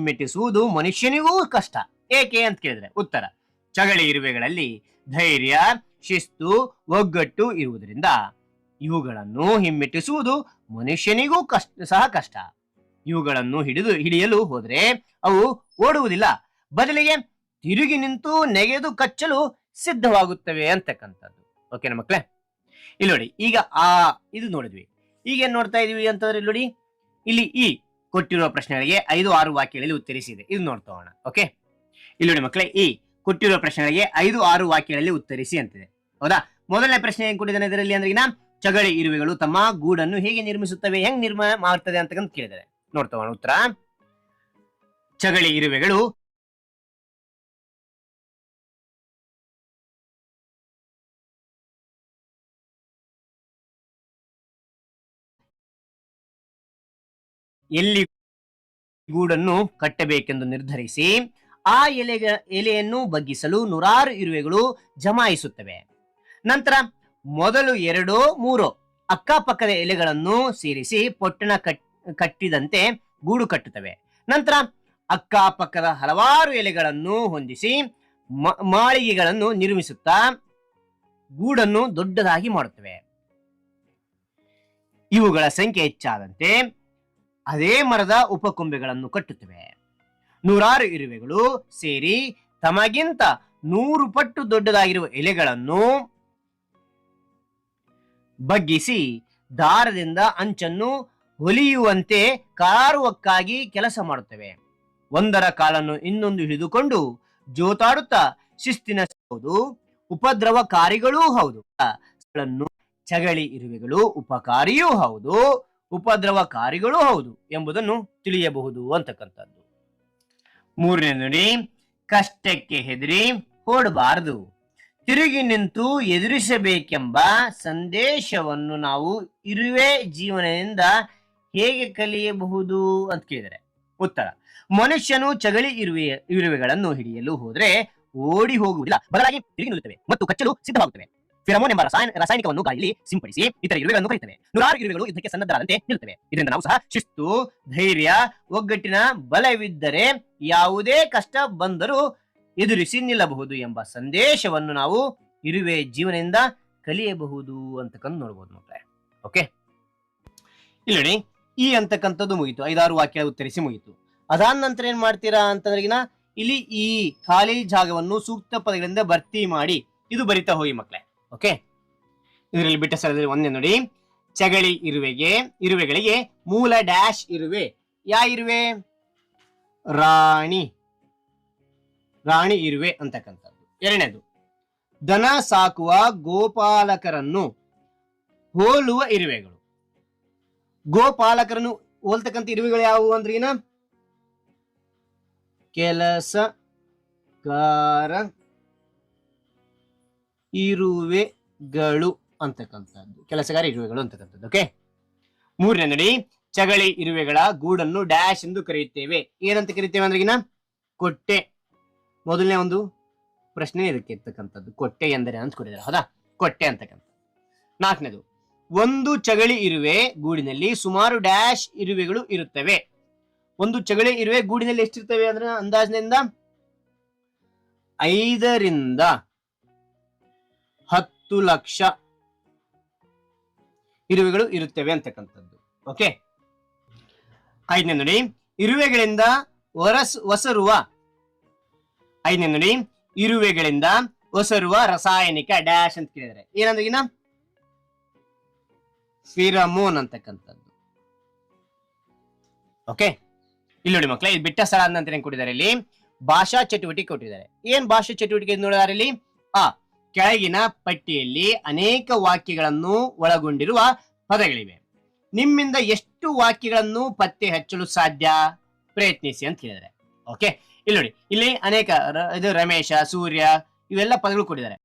ಹಿಮ್ಮೆಟ್ಟಿಸುವುದು ಮನುಷ್ಯನಿಗೂ ಕಷ್ಟ. ಏಕೆ ಅಂತ ಕೇಳಿದ್ರೆ ಉತ್ತರ, ಚಗಳಿ ಇರುವೆಗಳಲ್ಲಿ ಧೈರ್ಯ, ಶಿಸ್ತು, ಒಗ್ಗಟ್ಟು ಇರುವುದರಿಂದ ಇವುಗಳನ್ನು ಹಿಮ್ಮೆಟ್ಟಿಸುವುದು ಮನುಷ್ಯನಿಗೂ ಕಷ್ಟ. ಇವುಗಳನ್ನು ಹಿಡಿಯಲು ಹೋದ್ರೆ ಅವು ಓಡುವುದಿಲ್ಲ, ಬದಲಿಗೆ ತಿರುಗಿ ನಿಂತು ನೆಗೆದು ಕಚ್ಚಲು ಸಿದ್ಧವಾಗುತ್ತವೆ ಅಂತಕ್ಕಂಥದ್ದು. ಓಕೆನಾ ಮಕ್ಕಳೇ? ಇಲ್ಲಿ ನೋಡಿ, ಈಗ ಇದು ನೋಡಿದ್ವಿ. ಈಗ ಏನ್ ನೋಡ್ತಾ ಇದೀವಿ ಅಂತಂದ್ರೆ ನೋಡಿ, ಇಲ್ಲಿ ಈ ಕೊಟ್ಟಿರುವ ಪ್ರಶ್ನೆಗಳಿಗೆ 5-6 ವಾಕ್ಯಗಳಲ್ಲಿ ಉತ್ತರಿಸಿದೆ. ಇದು ನೋಡ್ತಾ ಹೋಗೋಣ. ಓಕೆ, ಇಲ್ಲಿ ನೋಡಿ ಮಕ್ಕಳೇ, ಈ ಕೊಟ್ಟಿರುವ ಪ್ರಶ್ನೆಗಳಿಗೆ 5-6 ವಾಕ್ಯಗಳಲ್ಲಿ ಉತ್ತರಿಸಿ ಅಂತಿದೆ. ಹೌದಾ? ಮೊದಲನೇ ಪ್ರಶ್ನೆ ಏನ್ ಕೊಟ್ಟಿದ್ದಾನೆ ಇದರಲ್ಲಿ ಅಂದ್ರೆ, ಚಗಳಿ ಇರುವೆಗಳು ತಮ್ಮ ಗೂಡನ್ನು ಹೇಗೆ ನಿರ್ಮಿಸುತ್ತವೆ, ಹೆಂಗ್ ನಿರ್ಮಾಣ ಮಾಡ್ತದೆ ಅಂತಕ್ಕಂತ ಕೇಳಿದ್ದಾರೆ. ನೋಡ್ತಾ ಹೋಗೋಣ ಉತ್ತರ. ಚಗಳಿ ಇರುವೆಗಳು ಎಲ್ಲಿ ಗೂಡನ್ನು ಕಟ್ಟಬೇಕೆಂದು ನಿರ್ಧರಿಸಿ ಆ ಎಲೆಯನ್ನು ಬಗ್ಗಿಸಲು ನೂರಾರು ಇರುವೆಗಳು ಜಮಾಯಿಸುತ್ತವೆ. ನಂತರ ಮೊದಲು 2-3 ಅಕ್ಕಪಕ್ಕದ ಎಲೆಗಳನ್ನು ಸೇರಿಸಿ ಪೊಟ್ಟಣ ಕಟ್ಟಿದಂತೆ ಗೂಡು ಕಟ್ಟುತ್ತವೆ. ನಂತರ ಅಕ್ಕಪಕ್ಕದ ಹಲವಾರು ಎಲೆಗಳನ್ನು ಹೊಂದಿಸಿ ಮಾಳಿಗೆಗಳನ್ನು ನಿರ್ಮಿಸುತ್ತಾ ಗೂಡನ್ನು ದೊಡ್ಡದಾಗಿ ಮಾಡುತ್ತವೆ. ಇವುಗಳ ಸಂಖ್ಯೆ ಹೆಚ್ಚಾದಂತೆ ಅದೇ ಮರದ ಉಪಕೊಂಬೆಗಳನ್ನು ಕಟ್ಟುತ್ತವೆ. ನೂರಾರು ಇರುವೆಗಳು ಸೇರಿ ತಮಗಿಂತ 100 ಪಟ್ಟು ದೊಡ್ಡದಾಗಿರುವ ಎಲೆಗಳನ್ನು ಬಗ್ಗಿಸಿ ದಾರದಿಂದ ಅಂಚನ್ನು ಹೊಲಿಯುವಂತೆ ಕಾರುವಕ್ಕಾಗಿ ಕೆಲಸ ಮಾಡುತ್ತವೆ. ಒಂದರ ಕಾಲನ್ನು ಇನ್ನೊಂದು ಹಿಡಿದುಕೊಂಡು ಜೋತಾಡುತ್ತಾ ಶಿಸ್ತಿನ ಉಪದ್ರವಕಾರಿಗಳೂ ಹೌದು. ಚಗಳಿ ಇರುವೆಗಳು ಉಪಕಾರಿಯೂ ಹೌದು, ಉಪದ್ರವಕಾರಿಗಳೂ ಹೌದು ಎಂಬುದನ್ನು ತಿಳಿಯಬಹುದು ಅಂತಕ್ಕಂಥದ್ದು. ಮೂರನೇ ನೋಡಿ, ಕಷ್ಟಕ್ಕೆ ಹೆದರಿ ಓಡಬಾರದು, ತಿರುಗಿ ನಿಂತು ಎದುರಿಸಬೇಕೆಂಬ ಸಂದೇಶವನ್ನು ನಾವು ಇರುವೆ ಜೀವನದಿಂದ ಹೇಗೆ ಕಲಿಯಬಹುದು ಅಂತ ಕೇಳಿದರೆ ಉತ್ತರ, ಮನುಷ್ಯನು ಚಗಳಿ ಇರುವೆಗಳನ್ನು ಹಿಡಿಯಲು ಹೋದ್ರೆ ಓಡಿ ಹೋಗುವುದಿಲ್ಲ, ಬದಲಾಗಿ ತಿರುಗಿ ನಿಲ್ಲುತ್ತವೆ ಮತ್ತು ಕಚ್ಚಲು ಸಿದ್ಧವಾಗುತ್ತವೆ. ಫಿರಮೋನ್ ಎಂಬ ರಾಸಾಯನಿಕವನ್ನು ಗಾಳಿಯಲ್ಲಿ ಸಿಂಪಡಿಸಿ ಇತರ ಇರುವೆಗಳನ್ನು ಕರೆಯುತ್ತವೆ. ನೂರಾರು ಇರುವೆಗಳು ಇದಕ್ಕೆ ಸನ್ನದ್ಧರಾದಂತೆ ನಿಲ್ಲುತ್ತವೆ. ಇದರಿಂದ ನಾವು ಸಹ ಶಿಸ್ತು, ಧೈರ್ಯ, ಒಗ್ಗಟ್ಟಿನ ಬಲವಿದ್ದರೆ ಯಾವುದೇ ಕಷ್ಟ ಬಂದರೂ ಎದುರಿಸಿ ನಿಲ್ಲಬಹುದು ಎಂಬ ಸಂದೇಶವನ್ನು ನಾವು ಇರುವೆ ಜೀವನದಿಂದ ಕಲಿಯಬಹುದು ಅಂತಕ್ಕಂಥ ನೋಡಬಹುದು ಮಕ್ಕಳೇ. ಓಕೆ, ಇಲ್ಲಿ ನೋಡಿ, ಈ ಅಂತಕ್ಕಂಥದ್ದು ಮುಗಿತು, 5-6 ವಾಕ್ಯ ಉತ್ತರಿಸಿ ಮುಗಿತು. ಅದಾದ ನಂತರ ಏನ್ ಮಾಡ್ತೀರಾ ಅಂತಂದ್ರೆಗಿನ ಇಲ್ಲಿ ಈ ಖಾಲಿ ಜಾಗವನ್ನು ಸೂಕ್ತ ಪದಗಳಿಂದ ಭರ್ತಿ ಮಾಡಿ ಇದು ಬರಿತಾ ಹೋಗಿ ಮಕ್ಕಳೇ. ಓಕೆ, ಇದರಲ್ಲಿ ಬಿಟ್ಟ ಸ್ಥಳದಲ್ಲಿ ಒಂದೇ ನೋಡಿ, ಚಗಳಿ ಇರುವೆಗಳಿಗೆ ಮೂಲ ಡ್ಯಾಶ್ ಇರುವೆ. ಇರುವೆ? ರಾಣಿ ಇರುವೆ ಅಂತಕ್ಕಂಥದ್ದು. ಎರಡನೇದು, ದನ ಸಾಕುವ ಗೋಪಾಲಕರನ್ನು ಹೋಲುವ ಇರುವೆಗಳು. ಗೋಪಾಲಕರನ್ನು ಹೋಲ್ತಕ್ಕಂಥ ಇರುವೆಗಳು ಯಾವುವು ಅಂದ್ರೀನ? ಕೆಲಸಗಾರ ಇರುವೆಗಳು ಅಂತಕ್ಕಂಥದ್ದು, ಕೆಲಸಗಾರ ಇರುವೆಗಳು ಅಂತಕ್ಕಂಥದ್ದು. ಓಕೆ, ಮೂರನೇ ನೋಡಿ, ಚಗಳಿ ಇರುವೆಗಳ ಗೂಡನ್ನು ಡ್ಯಾಶ್ ಎಂದು ಕರೆಯುತ್ತೇವೆ. ಏನಂತ ಕರಿತೇವೆ ಅಂದ್ರೆಗಿನ? ಕೊಟ್ಟೆ. ಮೊದಲನೇ ಒಂದು ಪ್ರಶ್ನೆ ಇದಕ್ಕೆ ಇರ್ತಕ್ಕಂಥದ್ದು, ಕೊಟ್ಟೆ ಎಂದರೆ ಅಂತ ಕೊಟ್ಟಿದ್ದಾರೆ. ಹೌದಾ? ಕೊಟ್ಟೆ ಅಂತಕ್ಕಂಥ. ನಾಲ್ಕನೇದು, ಒಂದು ಚಗಳಿ ಇರುವೆ ಗೂಡಿನಲ್ಲಿ ಸುಮಾರು ಡ್ಯಾಶ್ ಇರುವೆಗಳು ಇರುತ್ತವೆ. ಒಂದು ಚಗಳಿ ಇರುವೆ ಗೂಡಿನಲ್ಲಿ ಎಷ್ಟಿರ್ತವೆ ಅಂದ್ರೆ ಅಂದಾಜಿನಿಂದ 5 ರಿಂದ 10 ಲಕ್ಷ ಇರುವೆಗಳು ಇರುತ್ತವೆ ಅಂತಕ್ಕಂಥದ್ದು. ಓಕೆ, ಐದನೇ ನೋಡಿ, ಇರುವೆಗಳಿಂದ ಒಸರುವ ರಾಸಾಯನಿಕ ಡ್ಯಾಶ್ ಅಂತ ಕೇಳಿದರೆ ಏನಂದ್ರೆ ಫಿರಮೋನ್ ಅಂತಕ್ಕಂಥದ್ದು. ಓಕೆ, ಇಲ್ಲಿ ನೋಡಿ ಮಕ್ಕಳೇ, ಇದು ಬಿಟ್ಟ ಸ್ಥಳ ಆದ ನಂತರ ಏನ್ ಕೊಟ್ಟಿದ್ದಾರೆ? ಇಲ್ಲಿ ಭಾಷಾ ಚಟುವಟಿಕೆ ಕೊಟ್ಟಿದ್ದಾರೆ. ಏನ್ ಭಾಷಾ ಚಟುವಟಿಕೆ ನೋಡಿದಾರೆ ಇಲ್ಲಿ? ಕೆಳಗಿನ ಪಟ್ಟಿಯಲ್ಲಿ ಅನೇಕ ವಾಕ್ಯಗಳನ್ನು ಒಳಗೊಂಡಿರುವ ಪದಗಳಿವೆ. ನಿಮ್ಮಿಂದ ಎಷ್ಟು ವಾಕ್ಯಗಳನ್ನು ಪತ್ತೆ ಹಚ್ಚಲು ಸಾಧ್ಯ? ಪ್ರಯತ್ನಿಸಿ ಅಂತ ಹೇಳಿದ್ದಾರೆ. ಓಕೆ, ಇಲ್ಲಿ ನೋಡಿ, ಇಲ್ಲಿ ಅನೇಕ ರಮೇಶ, ಸೂರ್ಯ ಇವೆಲ್ಲ ಪದಗಳು ಕೊಟ್ಟಿದ್ದಾರೆ.